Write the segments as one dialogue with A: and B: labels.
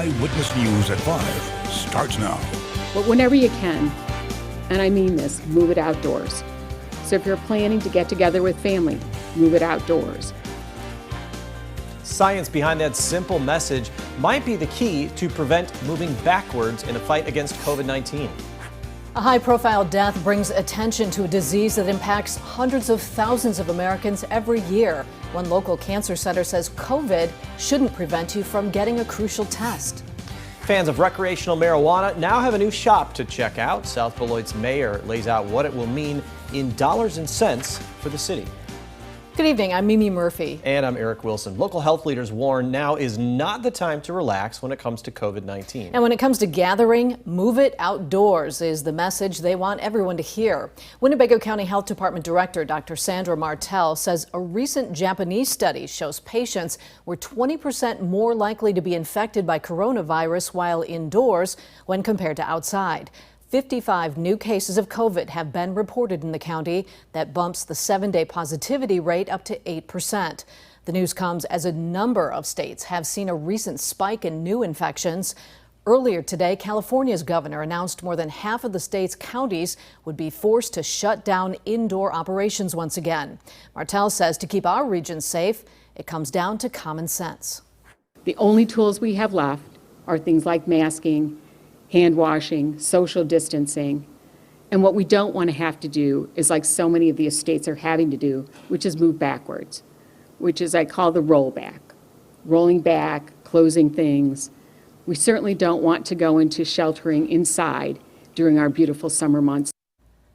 A: Eyewitness News at 5 starts now.
B: But whenever you can, and I mean this, move it outdoors. So if you're planning to get together with family, move it outdoors.
C: Science behind that simple message might be the key to prevent moving backwards in a fight against COVID-19.
D: A high-profile death brings attention to a disease that impacts hundreds of thousands of Americans every year. One local cancer center says COVID shouldn't prevent you from getting a crucial test.
C: Fans of recreational marijuana now have a new shop to check out. South Beloit's mayor lays out what it will mean in dollars and cents for the city.
D: Good evening, I'm Mimi Murphy.
C: And I'm Eric Wilson. Local health leaders warn now is not the time to relax when it comes to COVID-19.
D: And when it comes to gathering, move it outdoors is the message they want everyone to hear. Winnebago County Health Department Director Dr. Sandra Martell says a recent Japanese study shows patients were 20% more likely to be infected by coronavirus while indoors when compared to outside. 55 new cases of COVID have been reported in the county. That bumps the 7-day positivity rate up to 8%. The news comes as a number of states have seen a recent spike in new infections. Earlier today, California's governor announced more than half of the state's counties would be forced to shut down indoor operations once again. Martell says to keep our region safe, it comes down to common sense.
B: The only tools we have left are things like masking, hand washing, social distancing. And what we don't want to have to do is like so many of the states are having to do, which is move backwards, which is I call the rollback. Rolling back, closing things. We certainly don't want to go into sheltering inside during our beautiful summer months.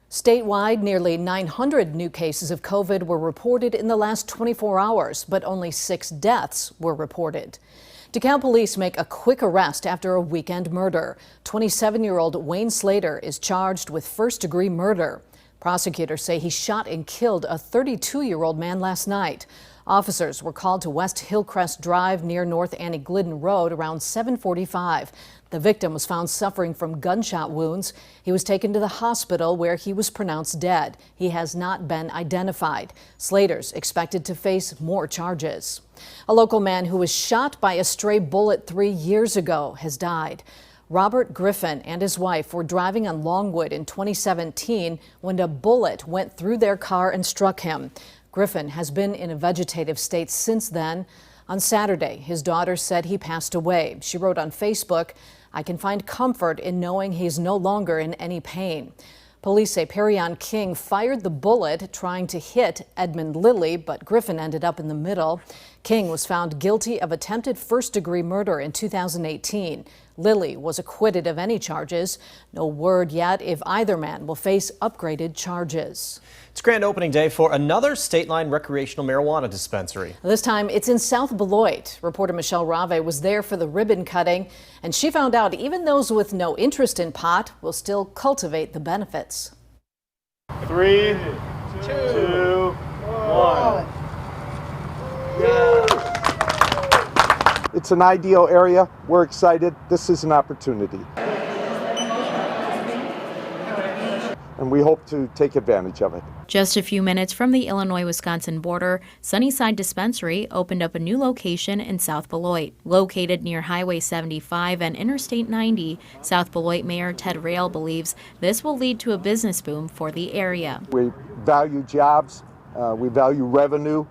D: Statewide, nearly 900 new cases of COVID were reported in the last 24 hours, but only 6 deaths were reported. DeKalb police make a quick arrest after a weekend murder. 27-year-old Wayne Slater is charged with first-degree murder. Prosecutors say he shot and killed a 32-year-old man last night. Officers were called to West Hillcrest Drive near North Annie Glidden Road around 7:45. The victim was found suffering from gunshot wounds. He was taken to the hospital where he was pronounced dead. He has not been identified. Slater's expected to face more charges. A local man who was shot by a stray bullet 3 years ago has died. Robert Griffin and his wife were driving on Longwood in 2017 when a bullet went through their car and struck him. Griffin has been in a vegetative state since then. On Saturday, his daughter said he passed away. She wrote on Facebook, "I can find comfort in knowing he's no longer in any pain." Police say Perion King fired the bullet trying to hit Edmund Lilly, but Griffin ended up in the middle. King was found guilty of attempted first-degree murder in 2018. Lilly was acquitted of any charges. No word yet if either man will face upgraded charges.
C: It's grand opening day for another state-line recreational marijuana dispensary.
D: This time it's in South Beloit. Reporter Michelle Rave was there for the ribbon cutting, and she found out even those with no interest in pot will still cultivate the benefits.
E: 3, 2, 1.
F: It's an ideal area. We're excited. This is an opportunity. And we hope to take advantage of it.
G: Just a few minutes from the Illinois-Wisconsin border, Sunnyside Dispensary opened up a new location in South Beloit. Located near Highway 75 and Interstate 90, South Beloit Mayor Ted Rail believes this will lead to a business boom for the area.
F: We value jobs. We value revenue.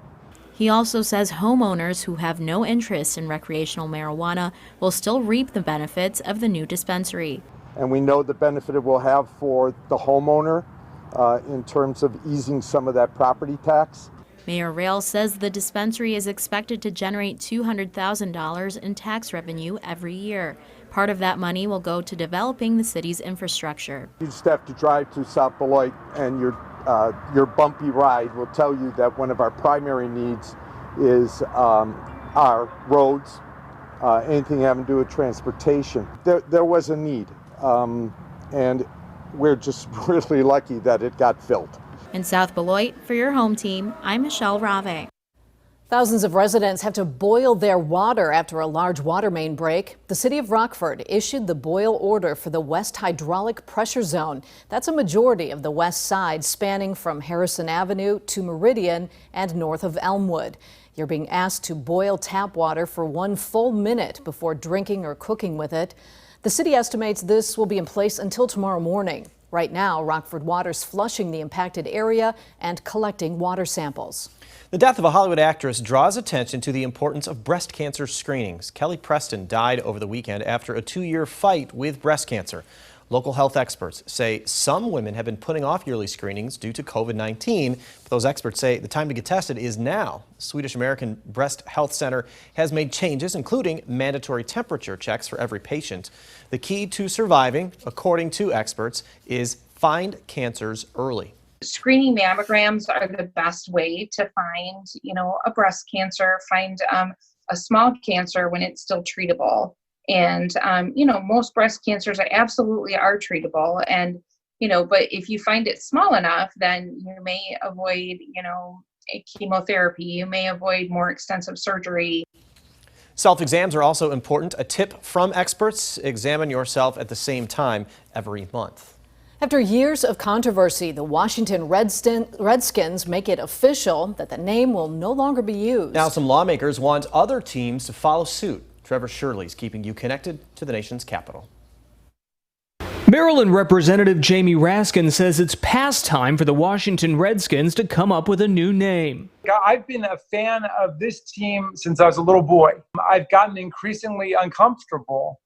G: He also says homeowners who have no interest in recreational marijuana will still reap the benefits of the new dispensary.
F: And we know the benefit it will have for the homeowner in terms of easing some of that property tax.
G: Mayor Rail says the dispensary is expected to generate $200,000 in tax revenue every year. Part of that money will go to developing the city's infrastructure.
F: You just have to drive to South Beloit and your bumpy ride will tell you that one of our primary needs is our roads, anything having to do with transportation. There was a need, and we're just really lucky that it got filled.
G: In South Beloit, for your home team, I'm Michelle Rave.
D: Thousands of residents have to boil their water after a large water main break. The city of Rockford issued the boil order for the West Hydraulic Pressure Zone. That's a majority of the west side, spanning from Harrison Avenue to Meridian and north of Elmwood. You're being asked to boil tap water for 1 full minute before drinking or cooking with it. The city estimates this will be in place until tomorrow morning. Right now, Rockford Water's flushing the impacted area and collecting water samples.
C: The death of a Hollywood actress draws attention to the importance of breast cancer screenings. Kelly Preston died over the weekend after a 2-year fight with breast cancer. Local health experts say some women have been putting off yearly screenings due to COVID-19. But those experts say the time to get tested is now. The Swedish American Breast Health Center has made changes, including mandatory temperature checks for every patient. The key to surviving, according to experts, is find cancers early.
H: Screening mammograms are the best way to find, a breast cancer, find a small cancer when it's still treatable. And, most breast cancers absolutely are treatable. And, but if you find it small enough, then you may avoid, a chemotherapy. You may avoid more extensive surgery.
C: Self-exams are also important. A tip from experts: examine yourself at the same time every month.
D: After years of controversy, the Washington Redskins make it official that the name will no longer be used.
C: Now some lawmakers want other teams to follow suit. Trevor Shirley's keeping you connected to the nation's capital.
I: Maryland Representative Jamie Raskin says it's past time for the Washington Redskins to come up with a new name.
J: I've been a fan of this team since I was a little boy. I've gotten increasingly uncomfortable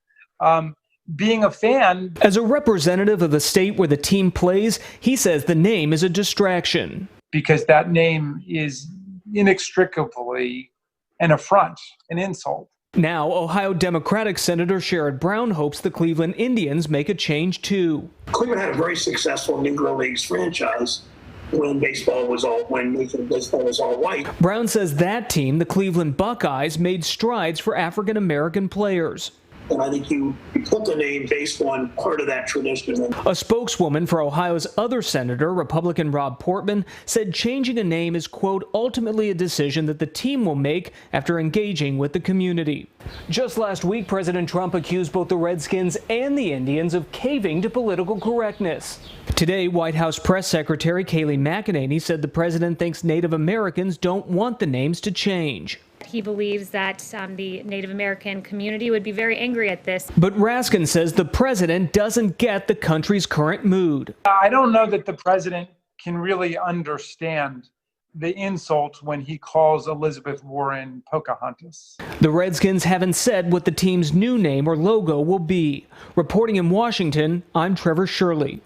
J: being a fan.
I: As a representative of the state where the team plays, he says the name is a distraction.
J: Because that name is inextricably an affront, an insult.
I: Now, Ohio Democratic Senator Sherrod Brown hopes the Cleveland Indians make a change too.
K: Cleveland had a very successful Negro Leagues franchise when baseball was all white.
I: Brown says that team, the Cleveland Buckeyes, made strides for African American players.
K: And I think you put the name based on part of that tradition.
I: A spokeswoman for Ohio's other senator, Republican Rob Portman, said changing a name is, quote, ultimately a decision that the team will make after engaging with the community. Just last week, President Trump accused both the Redskins and the Indians of caving to political correctness. Today, White House Press Secretary Kayleigh McEnany said the president thinks Native Americans don't want the names to change.
L: He believes that the Native American community would be very angry at this.
I: But Raskin says the president doesn't get the country's current mood.
J: I don't know that the president can really understand the insult when he calls Elizabeth Warren Pocahontas.
I: The Redskins haven't said what the team's new name or logo will be. Reporting in Washington, I'm Trevor Shirley.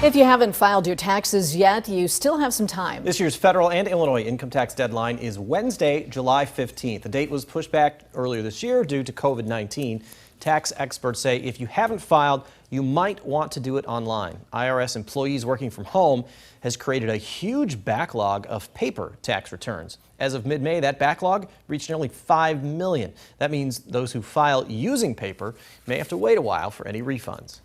D: If you haven't filed your taxes yet, you still have some time.
C: This year's federal and Illinois income tax deadline is Wednesday, July 15th. The date was pushed back earlier this year due to COVID-19. Tax experts say if you haven't filed, you might want to do it online. IRS employees working from home has created a huge backlog of paper tax returns. As of mid-May, that backlog reached nearly 5 million. That means those who file using paper may have to wait a while for any refunds.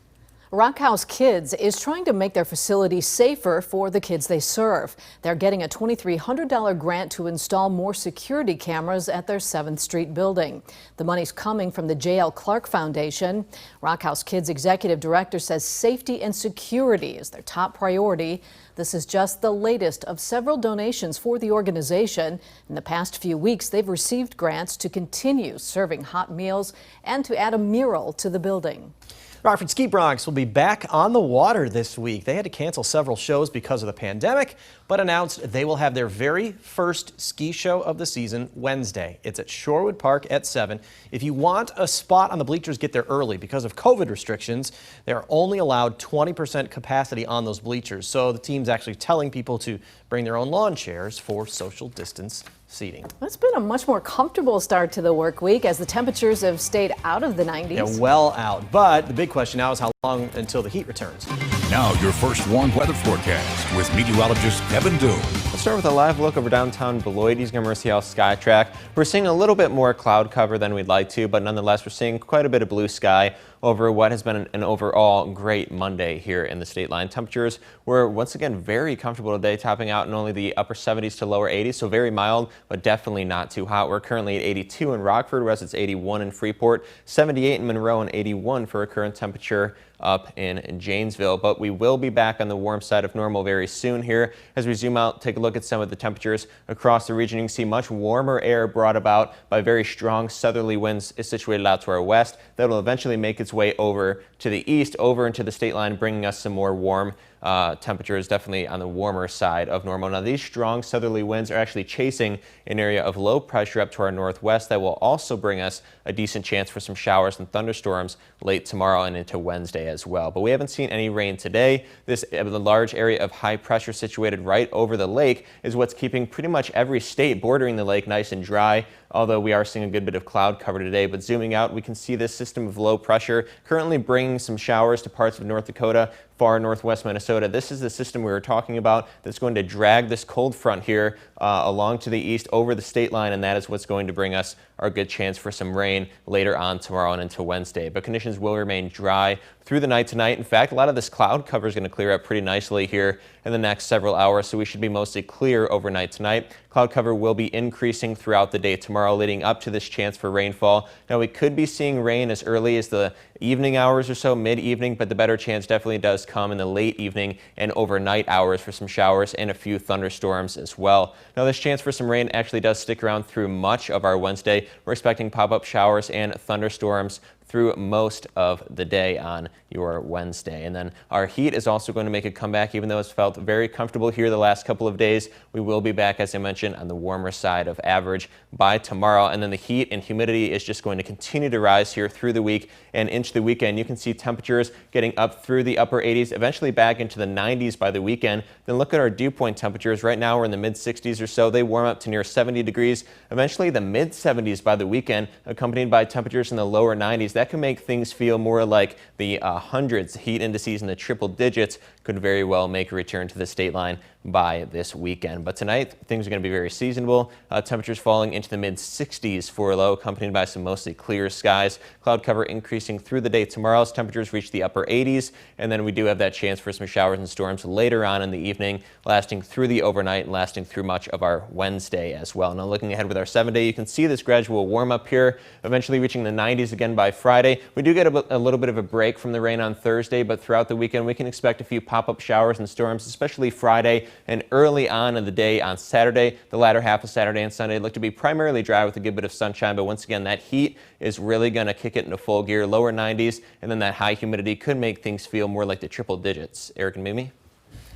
D: Rockhouse Kids is trying to make their facility safer for the kids they serve. They're getting a $2,300 grant to install more security cameras at their 7th Street building. The money's coming from the J.L. Clark Foundation. Rockhouse Kids executive director says safety and security is their top priority. This is just the latest of several donations for the organization. In the past few weeks, they've received grants to continue serving hot meals and to add a mural to the building.
C: Rockford Ski Bronx will be back on the water this week. They had to cancel several shows because of the pandemic, but announced they will have their very first ski show of the season Wednesday. It's at Shorewood Park at 7. If you want a spot on the bleachers, get there early. Because of COVID restrictions, they're only allowed 20% capacity on those bleachers. So the team's actually telling people to bring their own lawn chairs for social distance seating.
D: It's been a much more comfortable start to the work week as the temperatures have stayed out of the 90s.
C: Yeah, well out. But the big question now is how long until the heat returns.
A: Now your first warm weather forecast with meteorologist Kevin Doom.
M: We'll start with a live look over downtown Beloit, East Mercy House Skytrack. We're seeing a little bit more cloud cover than we'd like to, but nonetheless, we're seeing quite a bit of blue sky over what has been an overall great Monday here in the state line. Temperatures were once again very comfortable today, topping out in only the upper 70s to lower 80s, so very mild, but definitely not too hot. We're currently at 82 in Rockford, whereas it's 81 in Freeport, 78 in Monroe, and 81 for a current temperature up in Janesville. But we will be back on the warm side of normal very soon here. As we zoom out, take a look at some of the temperatures across the region. You can see much warmer air brought about by very strong southerly winds is situated out to our west. That will eventually make its way over to the east, over into the state line, bringing us some more warm temperatures, definitely on the warmer side of normal. Now, these strong southerly winds are actually chasing an area of low pressure up to our northwest that will also bring us a decent chance for some showers and thunderstorms late tomorrow and into Wednesday as well. But we haven't seen any rain today. This large area of high pressure situated right over the lake is what's keeping pretty much every state bordering the lake nice and dry, although we are seeing a good bit of cloud cover today. But zooming out, we can see this system of low pressure currently bringing some showers to parts of North Dakota, far northwest Minnesota. This is the system we were talking about that's going to drag this cold front here along to the east over the state line, and that is what's going to bring us our good chance for some rain later on tomorrow and into Wednesday. But conditions will remain dry through the night tonight. In fact, a lot of this cloud cover is going to clear up pretty nicely here in the next several hours, so we should be mostly clear overnight tonight. Cloud cover will be increasing throughout the day tomorrow, leading up to this chance for rainfall. Now, we could be seeing rain as early as the evening hours or so, mid-evening, but the better chance definitely does come in the late evening and overnight hours for some showers and a few thunderstorms as well. Now, this chance for some rain actually does stick around through much of our Wednesday. We're expecting pop-up showers and thunderstorms through most of the day on your Wednesday. And then our heat is also going to make a comeback, even though it's felt very comfortable here the last couple of days. We will be back, as I mentioned, on the warmer side of average by tomorrow. And then the heat and humidity is just going to continue to rise here through the week and into the weekend. You can see temperatures getting up through the upper 80s, eventually back into the 90s by the weekend. Then look at our dew point temperatures. Right now we're in the mid 60s or so. They warm up to near 70 degrees, eventually the mid 70s by the weekend, accompanied by temperatures in the lower 90s. That can make things feel more like the hundreds. Heat indices in the triple digits could very well make a return to the state line by this weekend. But tonight, things are going to be very seasonable. Temperatures falling into the mid 60s for a low, accompanied by some mostly clear skies. Cloud cover increasing through the day tomorrow as temperatures reach the upper 80s. And then we do have that chance for some showers and storms later on in the evening, lasting through the overnight and lasting through much of our Wednesday as well. Now, looking ahead with our 7-day, you can see this gradual warm up here, eventually reaching the 90s again by Friday. We do get a little bit of a break from the rain on Thursday, but throughout the weekend, we can expect a few pop-up showers and storms, especially Friday and early on in the day on Saturday. The latter half of Saturday and Sunday look to be primarily dry with a good bit of sunshine, but once again, that heat is really going to kick it into full gear, lower 90s, and then that high humidity could make things feel more like the triple digits. Eric and Mimi?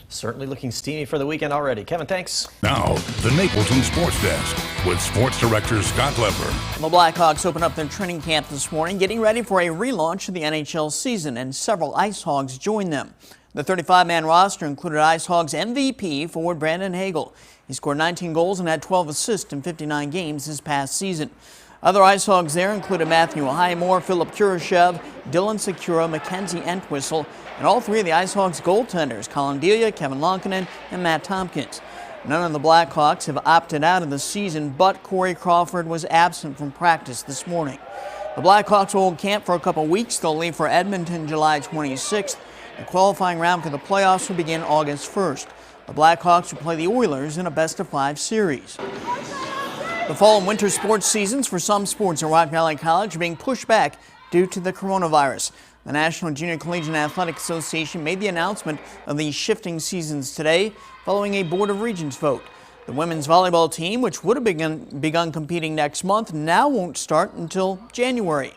C: Certainly looking steamy for the weekend already. Kevin, thanks.
A: Now, the Napleton Sports Desk with Sports Director Scott Leber.
N: The Blackhawks opened up their training camp this morning, getting ready for a relaunch of the NHL season, and several Ice Hogs joined them. The 35-man roster included Ice Hogs MVP forward Brandon Hagel. He scored 19 goals and had 12 assists in 59 games this past season. Other Ice Hogs there included Matthew Highmore, Philip Kurashev, Dylan Sekura, Mackenzie Entwistle, and all three of the Ice Hogs goaltenders, Colin Delia, Kevin Lonkinen, and Matt Tompkins. None of the Blackhawks have opted out of the season, but Corey Crawford was absent from practice this morning. The Blackhawks will hold camp for a couple weeks. They'll leave for Edmonton July 26th. The qualifying round for the playoffs will begin August 1st. The Blackhawks will play the Oilers in a best-of-5 series. The fall and winter sports seasons for some sports at Rock Valley College are being pushed back due to the coronavirus. The National Junior Collegiate Athletic Association made the announcement of these shifting seasons today following a Board of Regents vote. The women's volleyball team, which would have begun competing next month, now won't start until January.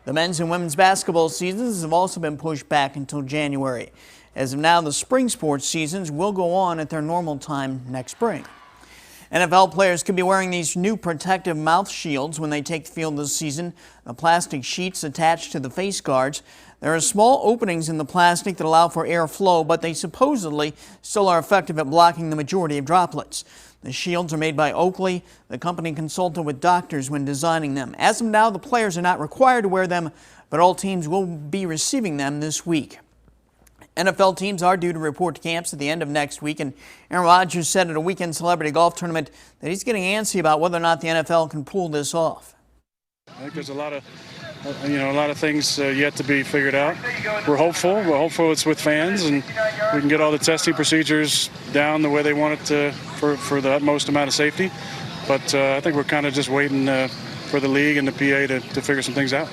N: The men's and women's basketball seasons have also been pushed back until January. As of now, the spring sports seasons will go on at their normal time next spring. NFL players could be wearing these new protective mouth shields when they take the field this season. The plastic sheets attached to the face guards. There are small openings in the plastic that allow for airflow, but they supposedly still are effective at blocking the majority of droplets. The shields are made by Oakley. The company consulted with doctors when designing them. As of now, the players are not required to wear them, but all teams will be receiving them this week. NFL teams are due to report to camps at the end of next week, and Aaron Rodgers said at a weekend celebrity golf tournament that he's getting antsy about whether or not the NFL can pull this off.
O: I think there's a lot of things yet to be figured out. We're hopeful it's with fans and we can get all the testing procedures down the way they want it to for the utmost amount of safety. But I think we're kind of just waiting for the league and the PA to figure some things out.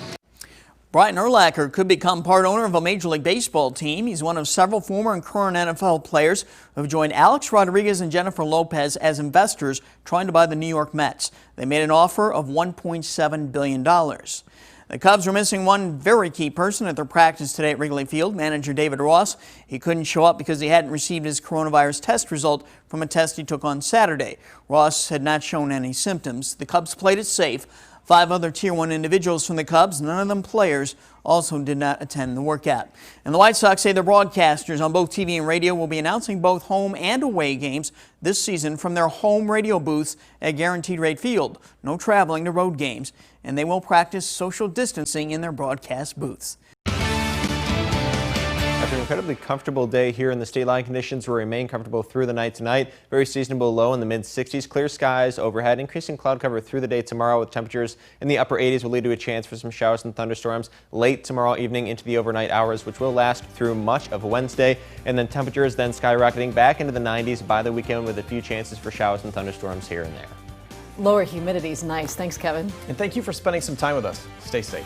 N: Brian Urlacher could become part owner of a Major League Baseball team. He's one of several former and current NFL players who have joined Alex Rodriguez and Jennifer Lopez as investors trying to buy the New York Mets. They made an offer of $1.7 billion. The Cubs were missing one very key person at their practice today at Wrigley Field, manager David Ross. He couldn't show up because he hadn't received his coronavirus test result from a test he took on Saturday. Ross had not shown any symptoms. The Cubs played it safe. 5 other Tier 1 individuals from the Cubs, none of them players, also did not attend the workout. And the White Sox say their broadcasters on both TV and radio will be announcing both home and away games this season from their home radio booths at Guaranteed Rate Field. No traveling to road games, and they will practice social distancing in their broadcast booths.
M: After an incredibly comfortable day here in the state line, conditions will remain comfortable through the night tonight. Very seasonable low in the mid-60s. Clear skies overhead. Increasing cloud cover through the day tomorrow with temperatures in the upper 80s will lead to a chance for some showers and thunderstorms late tomorrow evening into the overnight hours, which will last through much of Wednesday. And then temperatures then skyrocketing back into the 90s by the weekend with a few chances for showers and thunderstorms here and there.
D: Lower humidity is nice. Thanks, Kevin.
C: And thank you for spending some time with us. Stay safe.